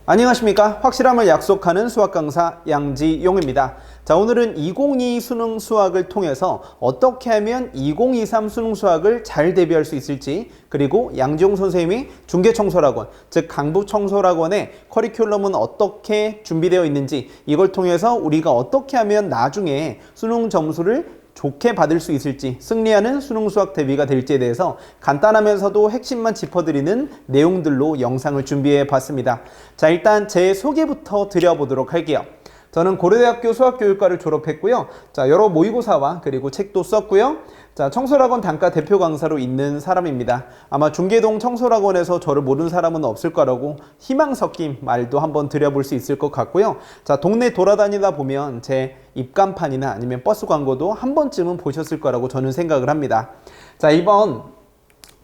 안녕하십니까. 확실함을 약속하는 수학 강사 양지용입니다. 자, 오늘은 2022 수능 수학을 통해서 어떻게 하면 2023 수능 수학을 잘 대비할 수 있을지, 그리고 양지용 선생님이 중계청소학원, 즉 강북청소학원의 커리큘럼은 어떻게 준비되어 있는지, 이걸 통해서 우리가 어떻게 하면 나중에 수능 점수를 좋게 받을 수 있을지, 승리하는 수능 수학 대비가 될지에 대해서 간단하면서도 핵심만 짚어드리는 내용들로 영상을 준비해 봤습니다. 자, 일단 제 소개부터 드려보도록 할게요. 저는 고려대학교 수학교육과를 졸업했고요. 자, 여러 모의고사와 그리고 책도 썼고요. 자, 청소학원 단과 대표 강사로 있는 사람입니다. 아마 중계동 청소학원에서 저를 모르는 사람은 없을 거라고 희망 섞인 말도 한번 드려볼 수 있을 것 같고요. 자, 동네 돌아다니다 보면 제 입간판이나 아니면 버스 광고도 한 번쯤은 보셨을 거라고 저는 생각을 합니다. 자, 이번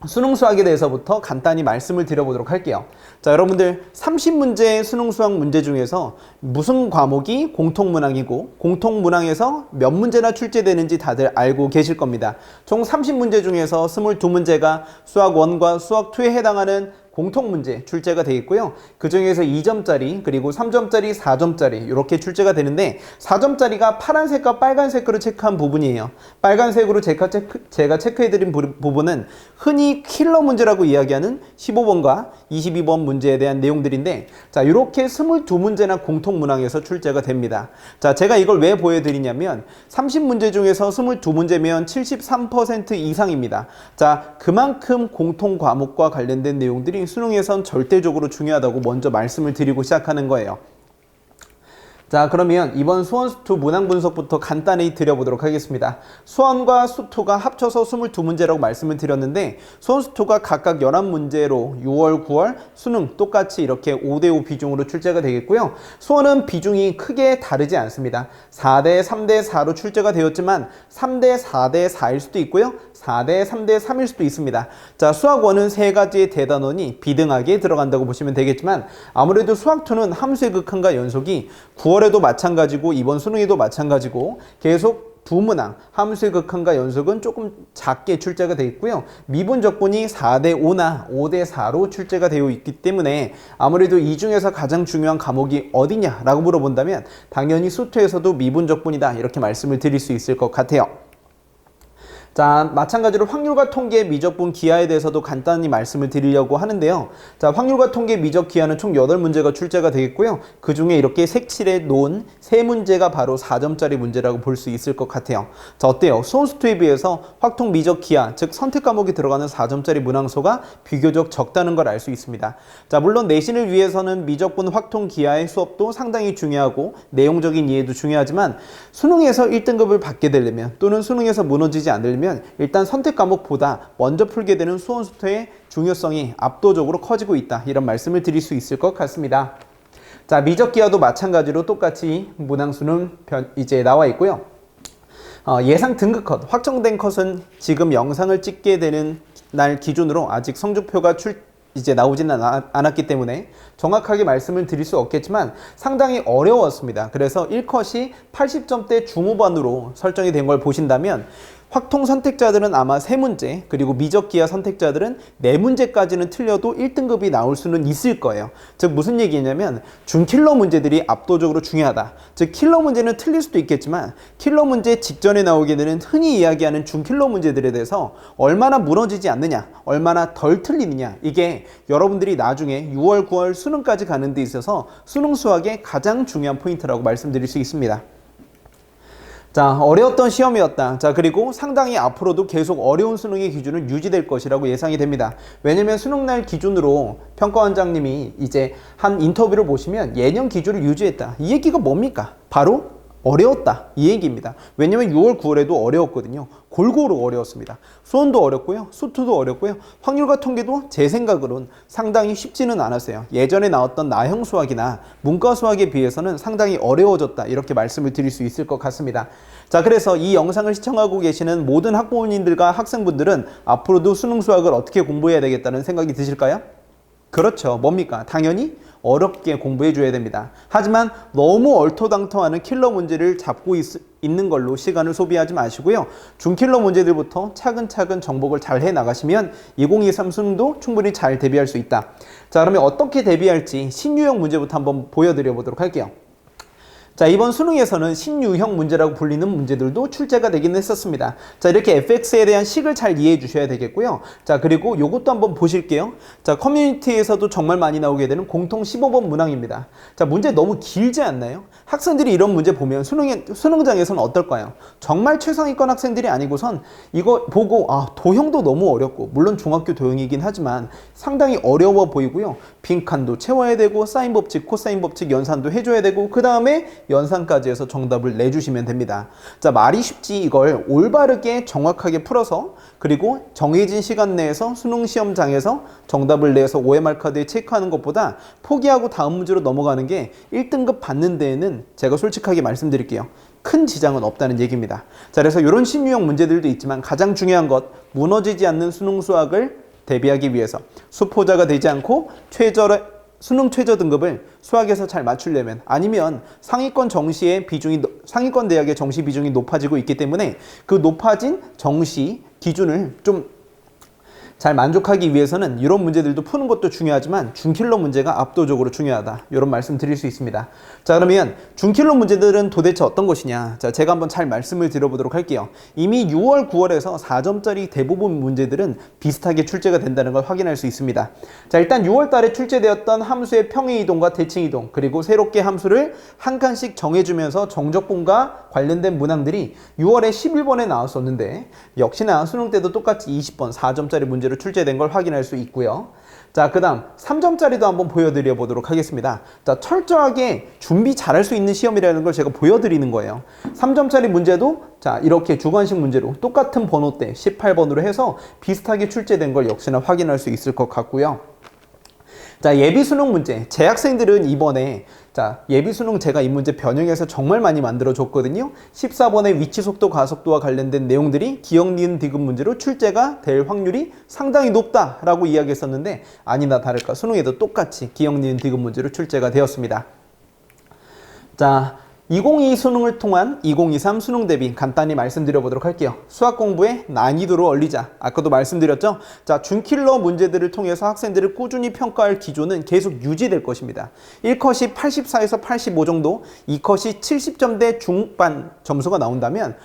수능 수학에 대해서부터 간단히 말씀을 드려보도록 할게요. 자, 여러분들 30문제 수능 수학 문제 중에서 무슨 과목이 공통문항이고 공통문항에서 몇 문제나 출제되는지 다들 알고 계실 겁니다. 총 30문제 중에서 22문제가 수학 1과 수학 2에 해당하는 공통문제 출제가 되겠고요. 그 중에서 2점짜리 그리고 3점짜리 4점짜리 이렇게 출제가 되는데, 4점짜리가 파란색과 빨간색으로 체크한 부분이에요. 빨간색으로 제가 체크해드린 부분은 흔히 킬러 문제라고 이야기하는 15번과 22번 문제에 대한 내용들인데, 자, 이렇게 22문제나 공통문항에서 출제가 됩니다. 자, 제가 이걸 왜 보여드리냐면 30문제 중에서 22문제면 73% 이상입니다. 자, 그만큼 공통 과목과 관련된 내용들이 수능에선 절대적으로 중요하다고 먼저 말씀을 드리고 시작하는 거예요. 자, 그러면 이번 수원 수투 문항 분석부터 간단히 드려보도록 하겠습니다. 수원과 수투가 합쳐서 22문제라고 말씀을 드렸는데, 수원 수투가 각각 11문제로 6월, 9월 수능 똑같이 이렇게 5대5 비중으로 출제가 되겠고요. 수원은 비중이 크게 다르지 않습니다. 4대 3대 4로 출제가 되었지만 3대 4대 4일 수도 있고요. 4대 3대 3일 수도 있습니다. 자, 수학원은 세 가지의 대단원이 비등하게 들어간다고 보시면 되겠지만, 아무래도 수학2는 함수의 극한과 연속이 9월에도 마찬가지고 이번 수능에도 마찬가지고 계속 두 문항 함수의 극한과 연속은 조금 작게 출제가 되어 있고요. 미분 적분이 4대 5나 5대 4로 출제가 되어 있기 때문에 아무래도 이 중에서 가장 중요한 과목이 어디냐라고 물어본다면 당연히 수투에서도 미분 적분이다, 이렇게 말씀을 드릴 수 있을 것 같아요. 자, 마찬가지로 확률과 통계, 미적분, 기하에 대해서도 간단히 말씀을 드리려고 하는데요. 자, 확률과 통계, 미적, 기하는 총 8문제가 출제가 되겠고요. 그 중에 이렇게 색칠해 놓은 3문제가 바로 4점짜리 문제라고 볼 수 있을 것 같아요. 자, 어때요? 수원 수투에 비해서 확통, 미적, 기하, 즉 선택 과목이 들어가는 4점짜리 문항수가 비교적 적다는 걸 알 수 있습니다. 자, 물론 내신을 위해서는 미적분, 확통, 기하의 수업도 상당히 중요하고 내용적인 이해도 중요하지만, 수능에서 1등급을 받게 되려면 또는 수능에서 무너지지 않으려면 일단 선택 과목보다 먼저 풀게 되는 수원 수투의 중요성이 압도적으로 커지고 있다, 이런 말씀을 드릴 수 있을 것 같습니다. 자, 미적 기하도 마찬가지로 똑같이 문항수는 이제 나와 있고요. 예상 등급 컷, 확정된 컷은 지금 영상을 찍게 되는 날 기준으로 아직 성적표가 이제 나오지는 않았기 때문에 정확하게 말씀을 드릴 수 없겠지만 상당히 어려웠습니다. 그래서 1컷이 80점대 중후반으로 설정이 된 걸 보신다면, 확통 선택자들은 아마 3문제, 그리고 미적 기하 선택자들은 4문제까지는 틀려도 1등급이 나올 수는 있을 거예요. 즉 무슨 얘기냐면 준킬러 문제들이 압도적으로 중요하다. 즉 킬러 문제는 틀릴 수도 있겠지만 킬러 문제 직전에 나오게 되는 흔히 이야기하는 준킬러 문제들에 대해서 얼마나 무너지지 않느냐, 얼마나 덜 틀리느냐, 이게 여러분들이 나중에 6월, 9월 수능까지 가는 데 있어서 수능 수학의 가장 중요한 포인트라고 말씀드릴 수 있습니다. 자, 어려웠던 시험이었다. 자, 그리고 상당히 앞으로도 계속 어려운 수능의 기준은 유지될 것이라고 예상이 됩니다. 왜냐면 수능날 기준으로 평가원장님이 이제 한 인터뷰를 보시면 예년 기준을 유지했다. 이 얘기가 뭡니까? 바로 어려웠다, 이 얘기입니다. 왜냐면 6월, 9월에도 어려웠거든요. 골고루 어려웠습니다. 수원도 어렵고요, 수투도 어렵고요, 확률과 통계도 제 생각으로는 상당히 쉽지는 않았어요. 예전에 나왔던 나형 수학이나 문과 수학에 비해서는 상당히 어려워졌다, 이렇게 말씀을 드릴 수 있을 것 같습니다. 자, 그래서 이 영상을 시청하고 계시는 모든 학부모님들과 학생분들은 앞으로도 수능 수학을 어떻게 공부해야 되겠다는 생각이 드실까요? 그렇죠. 뭡니까? 당연히 어렵게 공부해 줘야 됩니다. 하지만 너무 얼토당토하는 킬러 문제를 잡고 있는 걸로 시간을 소비하지 마시고요. 중킬러 문제들부터 차근차근 정복을 잘 해 나가시면 2023 수능도 충분히 잘 대비할 수 있다. 자, 그러면 어떻게 대비할지 신유형 문제부터 한번 보여드려 보도록 할게요. 자, 이번 수능에서는 신유형 문제라고 불리는 문제들도 출제가 되긴 했었습니다. 자, 이렇게 fx에 대한 식을 잘 이해해 주셔야 되겠고요. 자, 그리고 요것도 한번 보실게요. 자, 커뮤니티에서도 정말 많이 나오게 되는 공통 15번 문항입니다. 자, 문제 너무 길지 않나요? 학생들이 이런 문제 보면 수능장에서는 어떨까요? 정말 최상위권 학생들이 아니고선 이거 보고 도형도 너무 어렵고, 물론 중학교 도형이긴 하지만 상당히 어려워 보이고요. 빈칸도 채워야 되고, 사인 법칙, 코사인 법칙 연산도 해줘야 되고, 그 다음에 연산까지 해서 정답을 내주시면 됩니다. 자, 말이 쉽지 이걸 올바르게 정확하게 풀어서, 그리고 정해진 시간 내에서 수능 시험장에서 정답을 내서 OMR 카드에 체크하는 것보다 포기하고 다음 문제로 넘어가는 게 1등급 받는 데에는 제가 솔직하게 말씀드릴게요. 큰 지장은 없다는 얘기입니다. 자, 그래서 이런 신유형 문제들도 있지만 가장 중요한 것, 무너지지 않는 수능 수학을 대비하기 위해서 수포자가 되지 않고 수능 최저 등급을 수학에서 잘 맞추려면, 아니면 상위권 대학의 정시 비중이 높아지고 있기 때문에 그 높아진 정시 기준을 좀 잘 만족하기 위해서는 이런 문제들도 푸는 것도 중요하지만 중킬러 문제가 압도적으로 중요하다. 이런 말씀 드릴 수 있습니다. 자, 그러면 중킬러 문제들은 도대체 어떤 것이냐? 자, 제가 한번 잘 말씀을 드려보도록 할게요. 이미 6월, 9월에서 4점짜리 대부분 문제들은 비슷하게 출제가 된다는 걸 확인할 수 있습니다. 자, 일단 6월 달에 출제되었던 함수의 평행이동과 대칭이동, 그리고 새롭게 함수를 한 칸씩 정해주면서 정적분과 관련된 문항들이 6월에 11번에 나왔었는데, 역시나 수능 때도 똑같이 20번 4점짜리 문제로 출제된 걸 확인할 수 있고요. 자, 그 다음 3점짜리도 한번 보여드려 보도록 하겠습니다. 자, 철저하게 준비 잘할 수 있는 시험이라는 걸 제가 보여드리는 거예요. 3점짜리 문제도 자, 이렇게 주관식 문제로 똑같은 번호대 18번으로 해서 비슷하게 출제된 걸 역시나 확인할 수 있을 것 같고요. 자, 예비수능 문제, 재학생들은 이번에 예비수능 제가 이 문제 변형해서 정말 많이 만들어 줬거든요. 14번의 위치 속도 가속도와 관련된 내용들이 기억, 니은, 디귿 문제로 출제가 될 확률이 상당히 높다라고 이야기했었는데, 아니나 다를까 수능에도 똑같이 기억, 니은, 디귿 문제로 출제가 되었습니다. 자, 2022 수능을 통한 2023 수능 대비 간단히 말씀드려 보도록 할게요. 수학 공부의 난이도를 올리자. 아까도 말씀드렸죠? 자, 준킬러 문제들을 통해서 학생들을 꾸준히 평가할 기조는 계속 유지될 것입니다. 1컷이 84에서 85 정도, 2컷이 70점대 중반 점수가 나온다면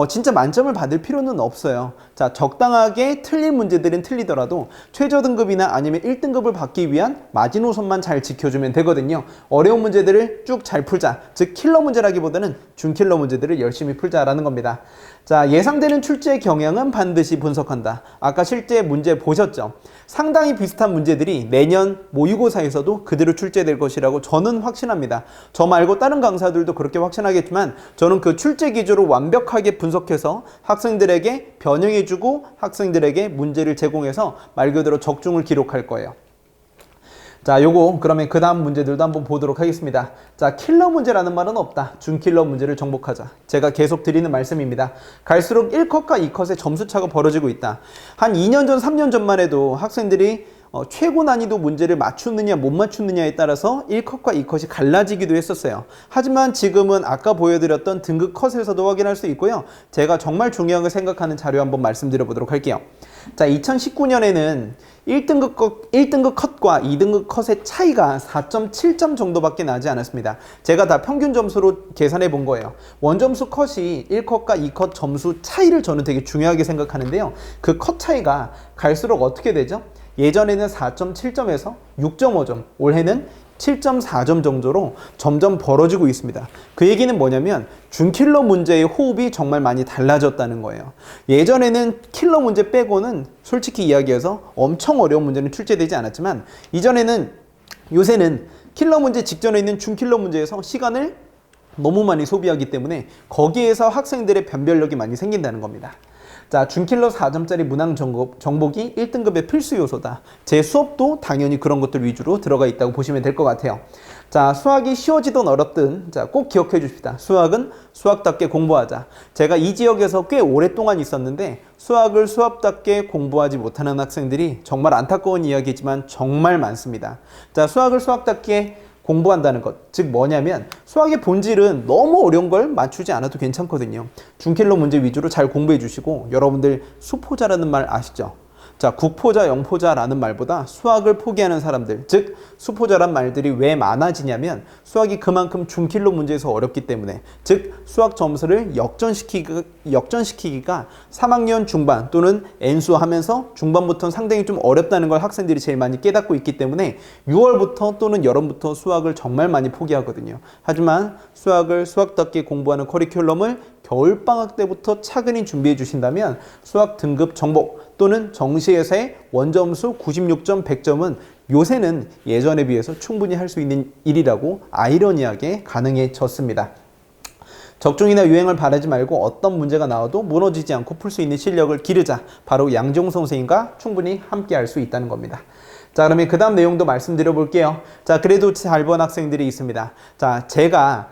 진짜 만점을 받을 필요는 없어요. 자, 적당하게 틀린 문제들은 틀리더라도 최저 등급이나 아니면 1등급을 받기 위한 마지노선만 잘 지켜주면 되거든요. 어려운 문제들을 쭉 잘 풀자. 즉, 킬러 문제라기보다는 준킬러 문제들을 열심히 풀자라는 겁니다. 자, 예상되는 출제 경향은 반드시 분석한다. 아까 실제 문제 보셨죠? 상당히 비슷한 문제들이 내년 모의고사에서도 그대로 출제될 것이라고 저는 확신합니다. 저 말고 다른 강사들도 그렇게 확신하겠지만, 저는 그 출제 기조를 완벽하게 분석해서 학생들에게 변형해주고 학생들에게 문제를 제공해서 말 그대로 적중을 기록할 거예요. 자, 요거 그러면 그 다음 문제들도 한번 보도록 하겠습니다. 자, 킬러 문제라는 말은 없다. 준킬러 문제를 정복하자. 제가 계속 드리는 말씀입니다. 갈수록 1컷과 2컷의 점수차가 벌어지고 있다. 한 2년 전, 3년 전만 해도 학생들이 최고 난이도 문제를 맞추느냐 못 맞추느냐에 따라서 1컷과 2컷이 갈라지기도 했었어요. 하지만 지금은 아까 보여드렸던 등급 컷에서도 확인할 수 있고요. 제가 정말 중요하게 생각하는 자료 한번 말씀드려 보도록 할게요. 자, 2019년에는 1등급 컷과 2등급 컷의 차이가 4.7점 정도밖에 나지 않았습니다. 제가 다 평균 점수로 계산해 본 거예요. 원점수 컷이 1컷과 2컷 점수 차이를 저는 되게 중요하게 생각하는데요. 그 컷 차이가 갈수록 어떻게 되죠? 예전에는 4.7점에서 6.5점, 올해는 7.4점 정도로 점점 벌어지고 있습니다. 그 얘기는 뭐냐면 준킬러 문제의 호흡이 정말 많이 달라졌다는 거예요. 예전에는 킬러 문제 빼고는 솔직히 이야기해서 엄청 어려운 문제는 출제되지 않았지만, 요새는 킬러 문제 직전에 있는 준킬러 문제에서 시간을 너무 많이 소비하기 때문에 거기에서 학생들의 변별력이 많이 생긴다는 겁니다. 자, 준킬러 4점짜리 문항 정복이 1등급의 필수 요소다. 제 수업도 당연히 그런 것들 위주로 들어가 있다고 보시면 될 것 같아요. 자, 수학이 쉬워지든 어렵든 자, 꼭 기억해 주십시다. 수학은 수학답게 공부하자. 제가 이 지역에서 꽤 오랫동안 있었는데 수학을 수학답게 공부하지 못하는 학생들이 정말 안타까운 이야기지만 정말 많습니다. 자, 수학을 수학답게 공부한다는 것, 즉 뭐냐면 수학의 본질은 너무 어려운 걸 맞추지 않아도 괜찮거든요. 준킬러 문제 위주로 잘 공부해 주시고 여러분들 수포자라는 말 아시죠? 자, 국포자, 영포자라는 말보다 수학을 포기하는 사람들, 즉 수포자란 말들이 왜 많아지냐면 수학이 그만큼 준킬러 문제에서 어렵기 때문에, 즉 수학 점수를 역전시키기가 3학년 중반 또는 N수 하면서 중반부터는 상당히 좀 어렵다는 걸 학생들이 제일 많이 깨닫고 있기 때문에 6월부터 또는 여름부터 수학을 정말 많이 포기하거든요. 하지만 수학을 수학답게 공부하는 커리큘럼을 겨울방학 때부터 차근히 준비해 주신다면 수학 등급 정복 또는 정시에서의 원점수 96점, 100점은 요새는 예전에 비해서 충분히 할 수 있는 일이라고 아이러니하게 가능해졌습니다. 적중이나 유행을 바라지 말고 어떤 문제가 나와도 무너지지 않고 풀 수 있는 실력을 기르자. 바로 양종 선생님과 충분히 함께 할 수 있다는 겁니다. 자, 그러면 그 다음 내용도 말씀드려 볼게요. 자, 그래도 잘 본 학생들이 있습니다. 자, 제가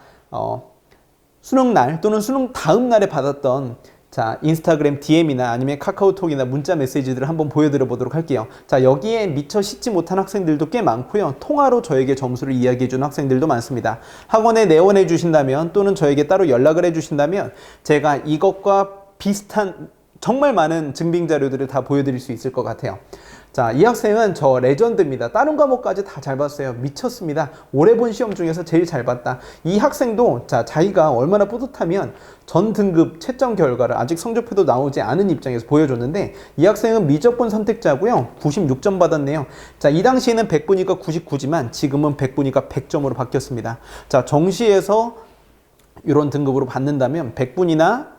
수능 날 또는 수능 다음 날에 받았던 자, 인스타그램 DM이나 아니면 카카오톡이나 문자 메시지들을 한번 보여드려 보도록 할게요. 자, 여기에 미처 씻지 못한 학생들도 꽤 많고요. 통화로 저에게 점수를 이야기해 준 학생들도 많습니다. 학원에 내원해 주신다면 또는 저에게 따로 연락을 해 주신다면 제가 이것과 비슷한 정말 많은 증빙 자료들을 다 보여드릴 수 있을 것 같아요. 자, 이 학생은 저 레전드입니다. 다른 과목까지 다 잘 봤어요. 미쳤습니다. 올해 본 시험 중에서 제일 잘 봤다. 이 학생도 자, 자기가 얼마나 뿌듯하면 전 등급 채점 결과를 아직 성적표도 나오지 않은 입장에서 보여줬는데 이 학생은 미적분 선택자고요. 96점 받았네요. 자, 이 당시에는 100분이니까 99지만 지금은 100분이니까 100점으로 바뀌었습니다. 자, 정시에서 이런 등급으로 받는다면 100분이나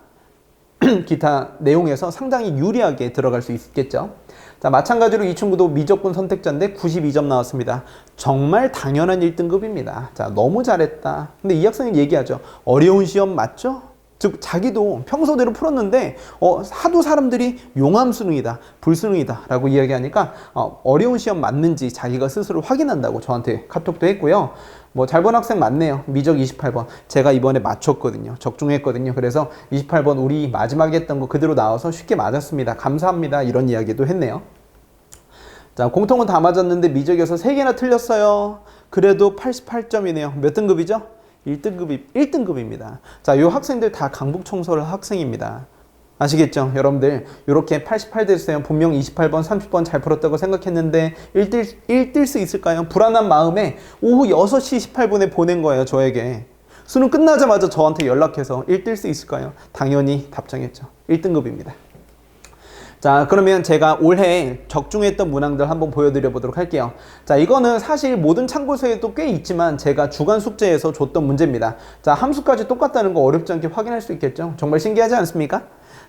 기타 내용에서 상당히 유리하게 들어갈 수 있겠죠. 자, 마찬가지로 이 친구도 미적분 선택자인데 92점 나왔습니다. 정말 당연한 1등급입니다. 자, 너무 잘했다. 근데 이 학생은 얘기하죠. 어려운 시험 맞죠? 즉 자기도 평소대로 풀었는데 하도 사람들이 용암 수능이다, 불수능이다 라고 이야기하니까 어려운 시험 맞는지 자기가 스스로 확인한다고 저한테 카톡도 했고요. 뭐 잘 본 학생 많네요. 미적 28번 제가 이번에 맞췄거든요. 적중했거든요. 그래서 28번 우리 마지막에 했던 거 그대로 나와서 쉽게 맞았습니다. 감사합니다. 이런 이야기도 했네요. 자, 공통은 다 맞았는데 미적에서 3개나 틀렸어요. 그래도 88점이네요. 몇 등급이죠? 1등급입니다. 자, 이 학생들 다 강북청소를 학생입니다. 아시겠죠? 여러분들 이렇게 88 됐어요. 분명 28번, 30번 잘 풀었다고 생각했는데 1뜰 수 있을까요? 불안한 마음에 오후 6시 18분에 보낸 거예요. 저에게. 수능 끝나자마자 저한테 연락해서 1뜰 수 있을까요? 당연히 답장했죠. 1등급입니다. 자, 그러면 제가 올해 적중했던 문항들 한번 보여드려 보도록 할게요. 자, 이거는 사실 모든 참고서에도 꽤 있지만 제가 주간 숙제에서 줬던 문제입니다. 자, 함수까지 똑같다는 거 어렵지 않게 확인할 수 있겠죠? 정말 신기하지 않습니까?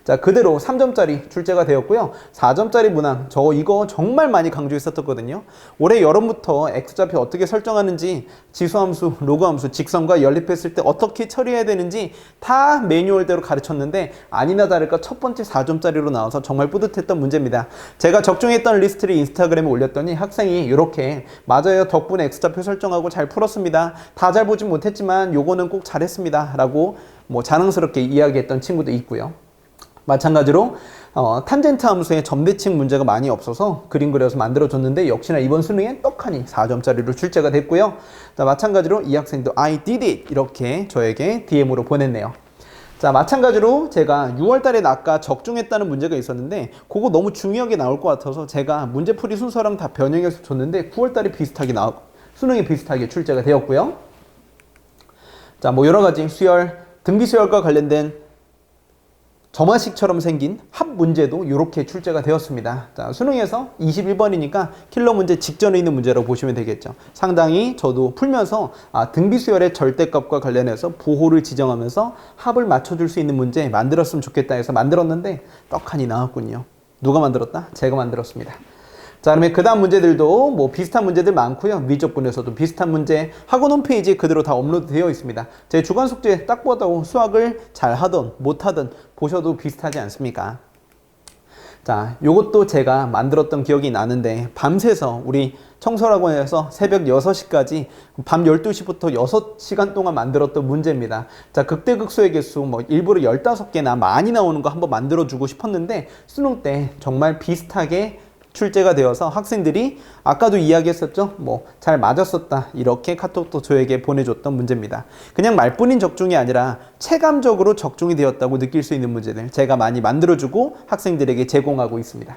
자, 그대로 3점짜리 출제가 되었고요. 4점짜리 문항, 이거 정말 많이 강조했었거든요. 올해 여름부터 X좌표 어떻게 설정하는지, 지수함수, 로그함수, 직선과 연립했을 때 어떻게 처리해야 되는지 다 매뉴얼대로 가르쳤는데 아니나 다를까 첫 번째 4점짜리로 나와서 정말 뿌듯했던 문제입니다. 제가 적중했던 리스트를 인스타그램에 올렸더니 학생이 이렇게 맞아요. 덕분에 X좌표 설정하고 잘 풀었습니다. 다 잘 보진 못했지만 요거는 꼭 잘했습니다. 라고 뭐 자랑스럽게 이야기했던 친구도 있고요. 마찬가지로 탄젠트 함수의 점대칭 문제가 많이 없어서 그림 그려서 만들어줬는데 역시나 이번 수능에 떡하니 4점짜리로 출제가 됐고요. 자, 마찬가지로 이 학생도 I did it 이렇게 저에게 DM으로 보냈네요. 자, 마찬가지로 제가 6월달에 아까 적중했다는 문제가 있었는데 그거 너무 중요하게 나올 것 같아서 제가 문제풀이 순서랑 다 변형해서 줬는데 9월달에 비슷하게 수능에 비슷하게 출제가 되었고요. 자, 뭐 여러가지 수열, 등비수열과 관련된 점화식처럼 생긴 합 문제도 이렇게 출제가 되었습니다. 자, 수능에서 21번이니까 킬러 문제 직전에 있는 문제라고 보시면 되겠죠. 상당히 저도 풀면서 등비수열의 절대값과 관련해서 부호를 지정하면서 합을 맞춰줄 수 있는 문제 만들었으면 좋겠다 해서 만들었는데 떡하니 나왔군요. 누가 만들었다? 제가 만들었습니다. 자, 그러면 그 다음 문제들도 뭐 비슷한 문제들 많고요. 미적분에서도 비슷한 문제 학원 홈페이지에 그대로 다 업로드 되어 있습니다. 제 주간 숙제 딱 보다고 수학을 잘 하든 못하든 보셔도 비슷하지 않습니까? 자, 요것도 제가 만들었던 기억이 나는데 밤새서 우리 청소학원에서 새벽 6시까지 밤 12시부터 6시간 동안 만들었던 문제입니다. 자, 극대극소의 개수 뭐 일부러 15개나 많이 나오는 거 한번 만들어주고 싶었는데 수능 때 정말 비슷하게 출제가 되어서 학생들이 아까도 이야기했었죠. 뭐 잘 맞았었다 이렇게 카톡도 저에게 보내줬던 문제입니다. 그냥 말뿐인 적중이 아니라 체감적으로 적중이 되었다고 느낄 수 있는 문제들 제가 많이 만들어주고 학생들에게 제공하고 있습니다.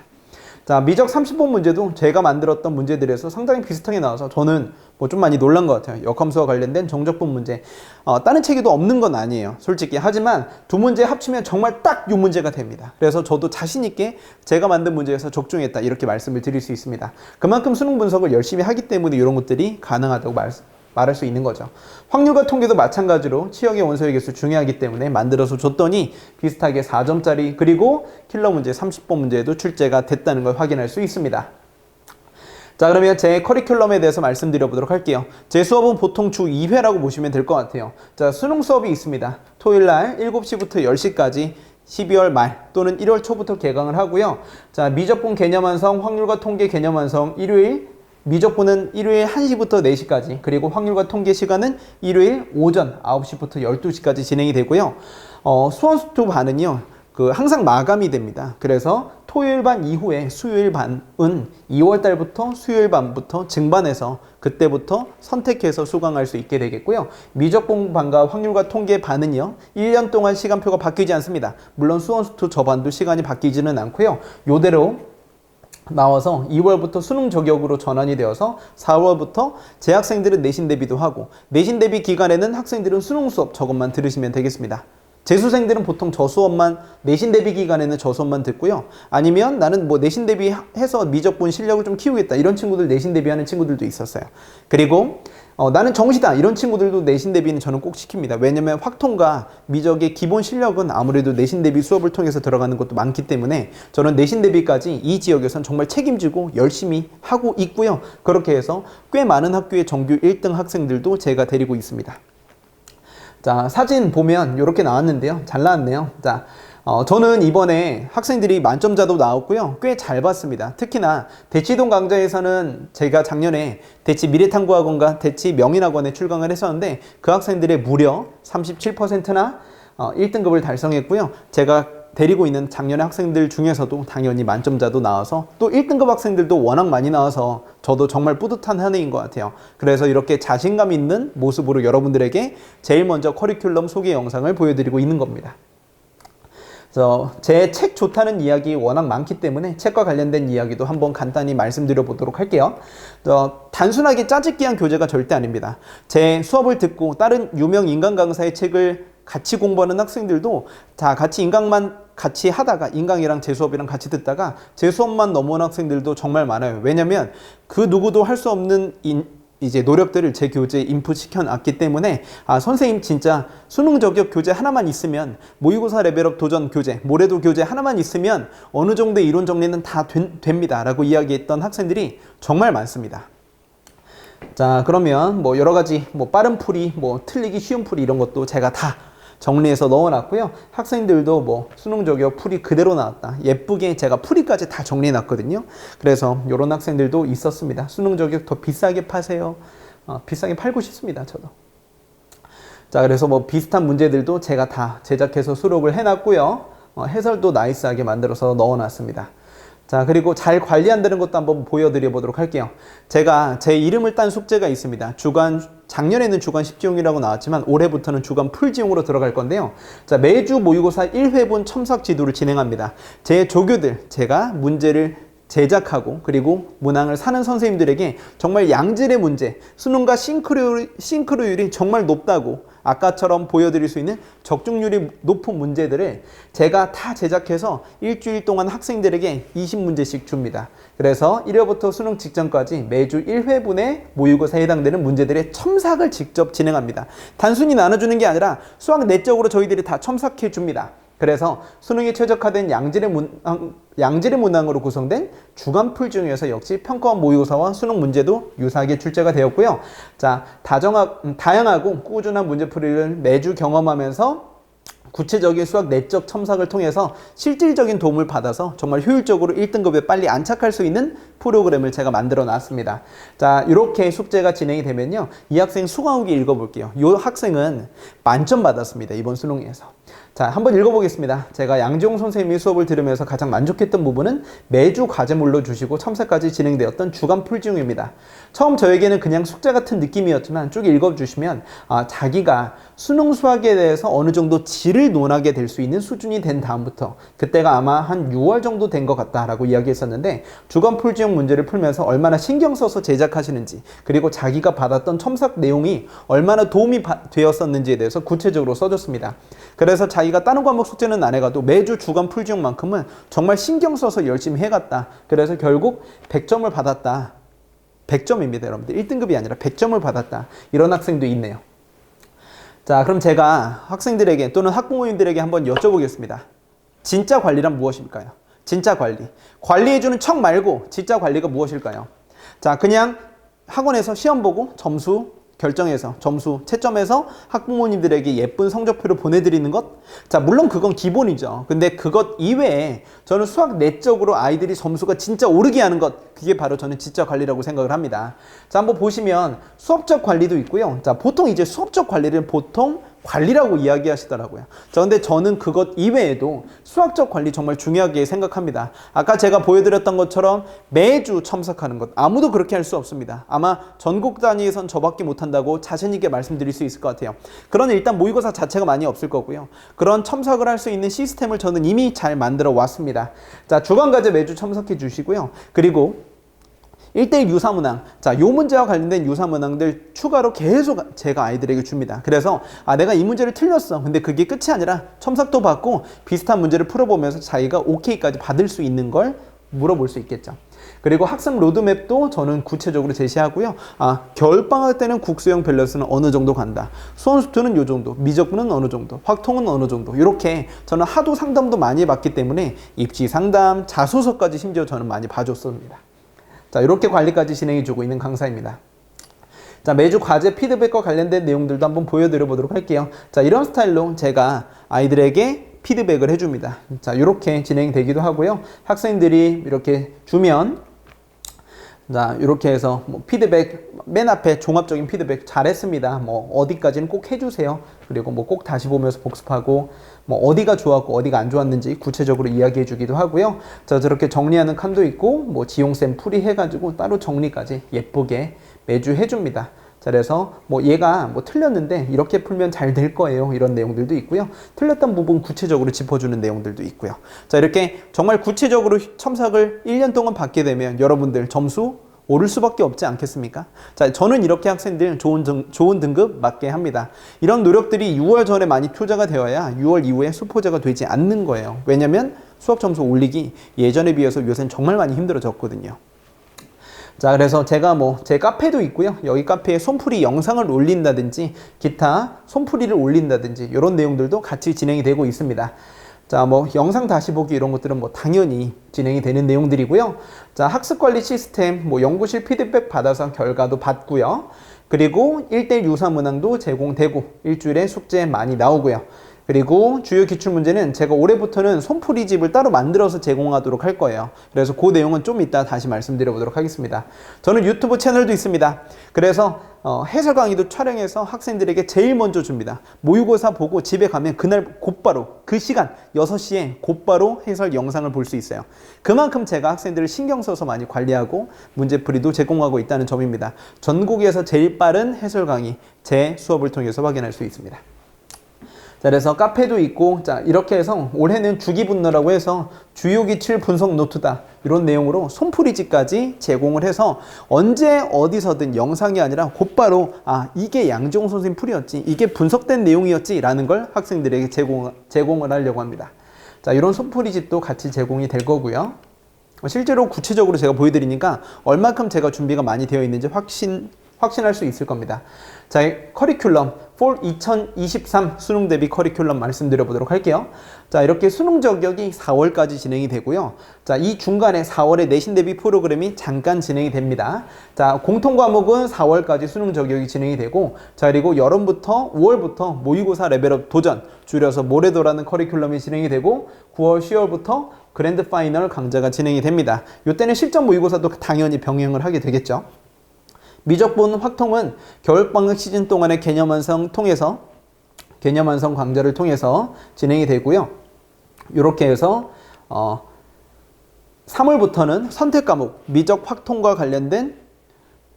자, 미적 30번 문제도 제가 만들었던 문제들에서 상당히 비슷하게 나와서 저는 뭐 좀 많이 놀란 것 같아요. 역함수와 관련된 정적분 문제. 다른 책에도 없는 건 아니에요. 솔직히. 하지만 두 문제 합치면 정말 딱 이 문제가 됩니다. 그래서 저도 자신있게 제가 만든 문제에서 적중했다. 이렇게 말씀을 드릴 수 있습니다. 그만큼 수능 분석을 열심히 하기 때문에 이런 것들이 가능하다고 말할 수 있는 거죠. 확률과 통계도 마찬가지로 치역의 원소의 개수 중요하기 때문에 만들어서 줬더니 비슷하게 4점짜리 그리고 킬러 문제 30번 문제에도 출제가 됐다는 걸 확인할 수 있습니다. 자, 그러면 제 커리큘럼에 대해서 말씀드려 보도록 할게요. 제 수업은 보통 주 2회라고 보시면 될 것 같아요. 자, 수능 수업이 있습니다. 토요일 날 7시부터 10시까지 12월 말 또는 1월 초부터 개강을 하고요. 자, 미적분 개념 완성, 확률과 통계 개념 완성 일요일 미적분은 일요일 1시부터 4시까지 그리고 확률과 통계 시간은 일요일 오전 9시부터 12시까지 진행이 되고요. 수원수투 반은요. 항상 마감이 됩니다. 그래서 토요일 반 이후에 수요일 반은 2월 달부터 수요일 반부터 증반해서 그때부터 선택해서 수강할 수 있게 되겠고요. 미적분 반과 확률과 통계 반은요. 1년 동안 시간표가 바뀌지 않습니다. 물론 수원수투 저반도 시간이 바뀌지는 않고요. 요대로 나와서 2월부터 수능 저격으로 전환이 되어서 4월부터 재학생들은 내신 대비도 하고 내신 대비 기간에는 학생들은 수능 수업 저것만 들으시면 되겠습니다. 재수생들은 보통 저 수업만 내신 대비 기간에는 저 수업만 듣고요. 아니면 나는 뭐 내신 대비해서 미적분 실력을 좀 키우겠다 이런 친구들 내신 대비하는 친구들도 있었어요. 그리고 나는 정시다 이런 친구들도 내신 대비는 저는 꼭 시킵니다. 왜냐면 확통과 미적의 기본 실력은 아무래도 내신 대비 수업을 통해서 들어가는 것도 많기 때문에 저는 내신 대비까지 이 지역에선 정말 책임지고 열심히 하고 있고요. 그렇게 해서 꽤 많은 학교의 정규 1등 학생들도 제가 데리고 있습니다. 자, 사진 보면 이렇게 나왔는데요. 잘 나왔네요. 자, 저는 이번에 학생들이 만점자도 나왔고요. 꽤 잘 봤습니다. 특히나 대치동 강좌에서는 제가 작년에 대치 미래탐구학원과 대치 명인학원에 출강을 했었는데 그 학생들의 무려 37%나 1등급을 달성했고요. 제가 데리고 있는 작년의 학생들 중에서도 당연히 만점자도 나와서 또 1등급 학생들도 워낙 많이 나와서 저도 정말 뿌듯한 한 해인 것 같아요. 그래서 이렇게 자신감 있는 모습으로 여러분들에게 제일 먼저 커리큘럼 소개 영상을 보여드리고 있는 겁니다. 제 책 좋다는 이야기 워낙 많기 때문에 책과 관련된 이야기도 한번 간단히 말씀드려 보도록 할게요. 단순하게 짜집기한 교재가 절대 아닙니다. 제 수업을 듣고 다른 유명 인강 강사의 책을 같이 공부하는 학생들도 자 같이 인강만 같이 하다가 인강이랑 제 수업이랑 같이 듣다가 제 수업만 넘어온 학생들도 정말 많아요. 왜냐면 그 누구도 할 수 없는 이제 노력들을 제 교재에 인풋 시켜놨기 때문에 선생님 진짜 수능 저격 교재 하나만 있으면 모의고사 레벨업 도전 교재, 모래도 교재 하나만 있으면 어느 정도의 이론 정리는 다 됩니다 라고 이야기했던 학생들이 정말 많습니다. 자, 그러면 뭐 여러 가지 뭐 빠른 풀이, 뭐 틀리기 쉬운 풀이 이런 것도 제가 다 정리해서 넣어놨고요. 학생들도 뭐 수능 저격 풀이 그대로 나왔다. 예쁘게 제가 풀이까지 다 정리해놨거든요. 그래서 이런 학생들도 있었습니다. 수능 저격 더 비싸게 파세요. 비싸게 팔고 싶습니다. 저도. 자, 그래서 뭐 비슷한 문제들도 제가 다 제작해서 수록을 해놨고요. 해설도 나이스하게 만들어서 넣어놨습니다. 자, 그리고 잘 관리한다는 것도 한번 보여드려 보도록 할게요. 제가 제 이름을 딴 숙제가 있습니다. 작년에는 주간 십지용이라고 나왔지만 올해부터는 주간 풀지용으로 들어갈 건데요. 자, 매주 모의고사 1회분 첨삭 지도를 진행합니다. 제 조교들, 제가 문제를 제작하고 그리고 문항을 사는 선생님들에게 정말 양질의 문제, 수능과 싱크로율이 정말 높다고 아까처럼 보여드릴 수 있는 적중률이 높은 문제들을 제가 다 제작해서 일주일 동안 학생들에게 20문제씩 줍니다. 그래서 1회부터 수능 직전까지 매주 1회분의 모의고사에 해당되는 문제들의 첨삭을 직접 진행합니다. 단순히 나눠주는 게 아니라 수학 내적으로 저희들이 다 첨삭해 줍니다. 그래서 수능에 최적화된 양질의 문항으로 구성된 주간 풀 중에서 역시 평가원 모의고사와 수능 문제도 유사하게 출제가 되었고요. 자, 다양하고 꾸준한 문제풀이를 매주 경험하면서 구체적인 수학 내적 첨삭을 통해서 실질적인 도움을 받아서 정말 효율적으로 1등급에 빨리 안착할 수 있는 프로그램을 제가 만들어 놨습니다. 자, 이렇게 숙제가 진행이 되면요. 이 학생 수강 후기 읽어볼게요. 이 학생은 만점 받았습니다. 이번 수능에서. 자, 한번 읽어보겠습니다. 제가 양지용 선생님이 수업을 들으면서 가장 만족했던 부분은 매주 과제물로 주시고 첨삭까지 진행되었던 주간 풀지용입니다. 처음 저에게는 그냥 숙제 같은 느낌이었지만 쭉 읽어주시면 자기가 수능 수학에 대해서 어느 정도 질을 논하게 될 수 있는 수준이 된 다음부터 그때가 아마 한 6월 정도 된 것 같다라고 이야기했었는데 주간 풀지용 문제를 풀면서 얼마나 신경 써서 제작하시는지 그리고 자기가 받았던 첨삭 내용이 얼마나 도움이 되었었는지에 대해서 구체적으로 써줬습니다. 그래서 자기가 다른 과목 숙제는 안 해가도 매주 주간 풀지용만큼은 정말 신경 써서 열심히 해갔다. 그래서 결국 100점을 받았다. 100점입니다, 여러분들. 1등급이 아니라 100점을 받았다. 이런 학생도 있네요. 자, 그럼 제가 학생들에게 또는 학부모님들에게 한번 여쭤보겠습니다. 진짜 관리란 무엇일까요? 진짜 관리. 관리해주는 척 말고 진짜 관리가 무엇일까요? 자, 그냥 학원에서 시험 보고 점수 결정해서 점수 채점해서 학부모님들에게 예쁜 성적표를 보내드리는 것? 자, 물론 그건 기본이죠. 근데 그것 이외에 저는 수학 내적으로 아이들이 점수가 진짜 오르게 하는 것, 그게 바로 저는 진짜 관리라고 생각을 합니다. 자, 한번 보시면 수업적 관리도 있고요. 자, 보통 이제 수업적 관리를 보통 관리라고 이야기하시더라고요. 자, 근데 저는 그것 이외에도 수학적 관리 정말 중요하게 생각합니다. 아까 제가 보여드렸던 것처럼 매주 첨삭하는 것, 아무도 그렇게 할 수 없습니다. 아마 전국 단위에선 저밖에 못한다고 자신 있게 말씀드릴 수 있을 것 같아요. 그런 일단 모의고사 자체가 많이 없을 거고요. 그런 첨삭을 할 수 있는 시스템을 저는 이미 잘 만들어 왔습니다. 자, 주간과제 매주 첨삭해 주시고요. 그리고 1대1 유사문항. 자, 요 문제와 관련된 유사문항들 추가로 계속 제가 아이들에게 줍니다. 그래서 내가 이 문제를 틀렸어. 근데 그게 끝이 아니라 첨삭도 받고 비슷한 문제를 풀어보면서 자기가 오케이까지 받을 수 있는 걸 물어볼 수 있겠죠. 그리고 학습 로드맵도 저는 구체적으로 제시하고요. 겨울방학 때는 국수형 밸런스는 어느 정도 간다. 수원수투는 요 정도, 미적분은 어느 정도, 확통은 어느 정도. 이렇게 저는 하도 상담도 많이 받기 때문에 입시 상담, 자소서까지 심지어 저는 많이 봐줬습니다. 자, 이렇게 관리까지 진행해주고 있는 강사입니다. 자, 매주 과제 피드백과 관련된 내용들도 한번 보여드려 보도록 할게요. 자, 이런 스타일로 제가 아이들에게 피드백을 해줍니다. 자, 이렇게 진행되기도 하고요. 학생들이 이렇게 주면 자, 이렇게 해서 뭐 피드백 맨 앞에 종합적인 피드백 잘했습니다. 뭐 어디까지는 꼭 해주세요. 그리고 뭐 꼭 다시 보면서 복습하고 뭐 어디가 좋았고 어디가 안 좋았는지 구체적으로 이야기해 주기도 하고요. 자, 저렇게 정리하는 칸도 있고 뭐 지용쌤 풀이 해가지고 따로 정리까지 예쁘게 매주 해줍니다. 자, 그래서 뭐 얘가 뭐 틀렸는데 이렇게 풀면 잘 될 거예요. 이런 내용들도 있고요. 틀렸던 부분 구체적으로 짚어주는 내용들도 있고요. 자, 이렇게 정말 구체적으로 첨삭을 1년 동안 받게 되면 여러분들 점수 오를 수밖에 없지 않겠습니까? 자, 저는 이렇게 학생들 좋은 등급 맞게 합니다. 이런 노력들이 6월 전에 많이 투자가 되어야 6월 이후에 수포자가 되지 않는 거예요. 왜냐면 수학 점수 올리기 예전에 비해서 요새는 정말 많이 힘들어졌거든요. 자, 그래서 제가 뭐 제 카페도 있고요. 여기 카페에 손풀이 영상을 올린다든지 기타 손풀이를 올린다든지 이런 내용들도 같이 진행이 되고 있습니다. 자, 뭐 영상 다시 보기 이런 것들은 뭐 당연히 진행이 되는 내용들이고요. 자, 학습관리 시스템, 뭐 연구실 피드백 받아서 결과도 받고요. 그리고 1대1 유사문항도 제공되고 일주일에 숙제 많이 나오고요. 그리고 주요 기출문제는 제가 올해부터는 손풀이집을 따로 만들어서 제공하도록 할 거예요. 그래서 그 내용은 좀 이따 다시 말씀드려 보도록 하겠습니다. 저는 유튜브 채널도 있습니다. 그래서 해설 강의도 촬영해서 학생들에게 제일 먼저 줍니다. 모의고사 보고 집에 가면 그날 곧바로 그 시간 6시에 곧바로 해설 영상을 볼 수 있어요. 그만큼 제가 학생들을 신경 써서 많이 관리하고 문제풀이도 제공하고 있다는 점입니다. 전국에서 제일 빠른 해설 강의 제 수업을 통해서 확인할 수 있습니다. 자, 그래서 카페도 있고, 자, 이렇게 해서 올해는 주기분노라고 해서 주요 기출 분석 노트다. 이런 내용으로 손풀이집까지 제공을 해서 언제 어디서든 영상이 아니라 곧바로 이게 양지용 선생님 풀이었지, 이게 분석된 내용이었지 라는 걸 학생들에게 제공을 하려고 합니다. 자, 이런 손풀이집도 같이 제공이 될 거고요. 실제로 구체적으로 제가 보여드리니까 얼만큼 제가 준비가 많이 되어 있는지 확신할 수 있을 겁니다. 자, 커리큘럼 Fall 2023 수능 대비 커리큘럼 말씀드려 보도록 할게요. 자, 이렇게 수능 저격이 4월까지 진행이 되고요. 자, 이 중간에 4월에 내신 대비 프로그램이 잠깐 진행이 됩니다. 자, 공통 과목은 4월까지 수능 저격이 진행이 되고, 자, 그리고 여름부터 5월부터 모의고사 레벨업 도전, 줄여서 모래도라는 커리큘럼이 진행이 되고, 9월, 10월부터 그랜드 파이널 강좌가 진행이 됩니다. 이때는 실전 모의고사도 당연히 병행을 하게 되겠죠. 미적분 확통은 겨울방학 시즌 동안의 개념 완성 강좌를 통해서 진행이 되고요. 이렇게 해서 3월부터는 선택 과목 미적 확통과 관련된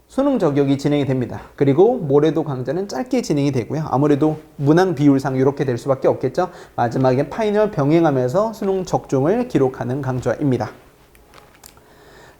수능 저격이 진행이 됩니다. 그리고 모래도 강좌는 짧게 진행이 되고요. 아무래도 문항 비율상 이렇게 될 수밖에 없겠죠. 마지막에 파이널 병행하면서 수능 적중을 기록하는 강좌입니다.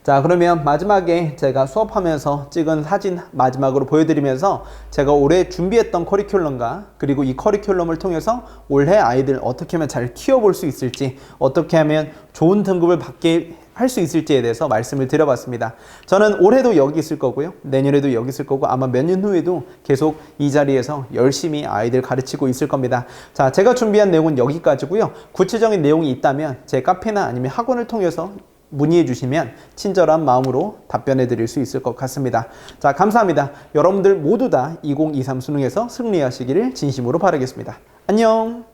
자, 그러면 마지막에 제가 수업하면서 찍은 사진 마지막으로 보여드리면서 제가 올해 준비했던 커리큘럼과 그리고 이 커리큘럼을 통해서 올해 아이들 어떻게 하면 잘 키워볼 수 있을지, 어떻게 하면 좋은 등급을 받게 할 수 있을지에 대해서 말씀을 드려봤습니다. 저는 올해도 여기 있을 거고요. 내년에도 여기 있을 거고, 아마 몇 년 후에도 계속 이 자리에서 열심히 아이들 가르치고 있을 겁니다. 자, 제가 준비한 내용은 여기까지고요. 구체적인 내용이 있다면 제 카페나 아니면 학원을 통해서 문의해 주시면 친절한 마음으로 답변해 드릴 수 있을 것 같습니다. 자, 감사합니다. 여러분들 모두 다 2023 수능에서 승리하시기를 진심으로 바라겠습니다. 안녕.